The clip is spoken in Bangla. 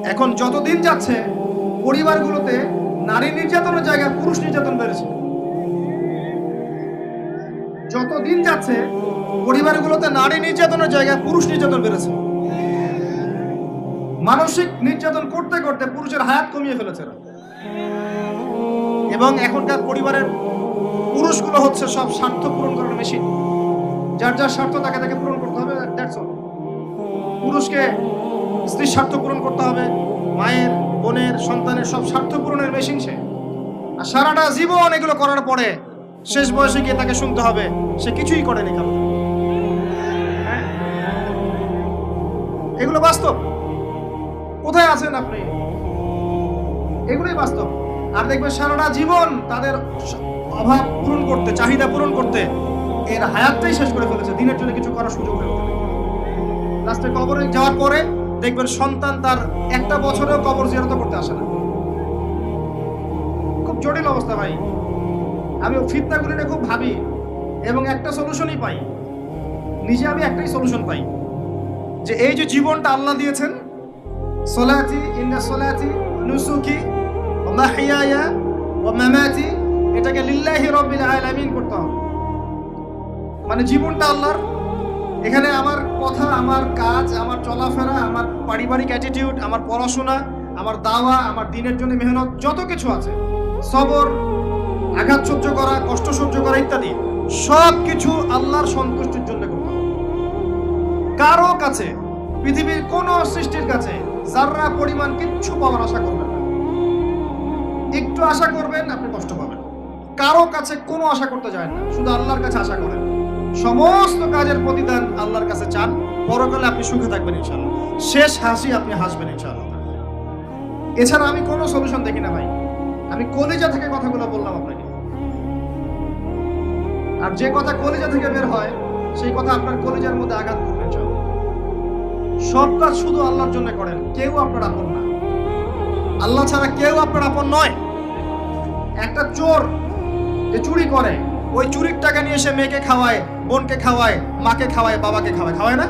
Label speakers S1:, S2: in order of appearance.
S1: এখন যতদিন যাচ্ছে পরিবারগুলোতে নারী নির্যাতনের জায়গায় পুরুষ নির্যাতন বেড়েছে। যতদিন যাচ্ছে পরিবারগুলোতে নারী নির্যাতনের জায়গায় পুরুষ নির্যাতন বেড়েছে। মানসিক নির্যাতন করতে করতে পুরুষের হায়াত কমিয়ে ফেলেছে। এবং এখনকার পরিবারের পুরুষগুলো হচ্ছে সব স্বার্থ পূরণ করার মেশিন। যার যার স্বার্থ তাকে তাকে পূরণ করতে হবে। পুরুষকে স্ত্রীর স্বার্থ পূরণ করতে হবে, মায়ের, বোনের, সন্তানের সব স্বার্থ পূরণের মেশিন সে। আর সারাটা জীবন এগুলো করার পরে শেষ বয়সে গিয়ে তাকে শুনতে হবে সে কিছুই করেনি। এগুলো বাস্তব। কোথায় আছেন আপনি? এগুলোই বাস্তব। আর দেখবেন সারাটা জীবন তাদের অভাব পূরণ করতে, চাহিদা পূরণ করতে এর হায়াতটাই শেষ করে ফেলেছে। দিনের জন্য কিছু করার সুযোগ হয়ে ওঠে। লাস্টে কবরে যাওয়ার পরে দেখবেন সন্তান তার একটা বছরেও কবর জিয়ারত করতে আসে না। খুব জটিল অবস্থা ভাই। আমি ফিতনাগুলি নিয়ে খুব ভাবি এবং একটা সলিউশনই পাই। নিজে আমি একটাই সলিউশন পাই যে এই যে জীবনটা আল্লাহ দিয়েছেন, সলাতি ইন্না সলাতি নুসুকি ওয়া মাহইয়ায়া ওয়া মামাতি, এটাকে লিল্লাহি রাব্বিল আলামিন করতে হবে। মানে জীবনটা আল্লাহর। এখানে আমার কথা, আমার কাজ, আমার চলাফেরা, আমার পারিবারিক অ্যাটিটিউড, আমার পড়াশোনা, আমার দাওয়া, আমার দিনের জন্য মেহনত, যত কিছু আছে, সবর, আঘাত সহ্য করা, কষ্ট সহ্য করা ইত্যাদি সব কিছু আল্লাহর সন্তুষ্টির জন্য করতে হবে। কারো কাছে, পৃথিবীর কোন সৃষ্টির কাছে যাররা পরিমাণ কিচ্ছু পাওয়ার আশা করবেন না। একটু আশা করবেন আপনি কষ্ট পাবেন। কারো কাছে কোনো আশা করতে যায় না, শুধু আল্লাহর কাছে আশা করেন। সমস্ত কাজের প্রতিদান আল্লাহর কাছে চান। পরকালে আপনি সুখে থাকবেন ইনশাআল্লাহ। শেষ হাসি আপনি হাসবেন ইনশাআল্লাহ। এছাড়া আমি কোনো সলিউশন দেখি না ভাই। আমি কলিজা থেকে কথাগুলো বললাম আপনাকে। আর যে কথা কলিজা থেকে বের হয় সেই কথা আপনার কলিজার মধ্যে আঘাত করবে ইনশাআল্লাহ। সব কাজ শুধু আল্লাহর জন্য করেন। কেউ আপনার আপন না। আল্লাহ ছাড়া কেউ আপনার আপন নয়। একটা চোর যে চুরি করে, ওই চুরির টাকা নিয়ে এসে মেয়েকে খাওয়ায়, বোনকে খাওয়ায়, মাকে খাওয়ায়, বাবাকে খাওয়ায়, খাওয়ায় না?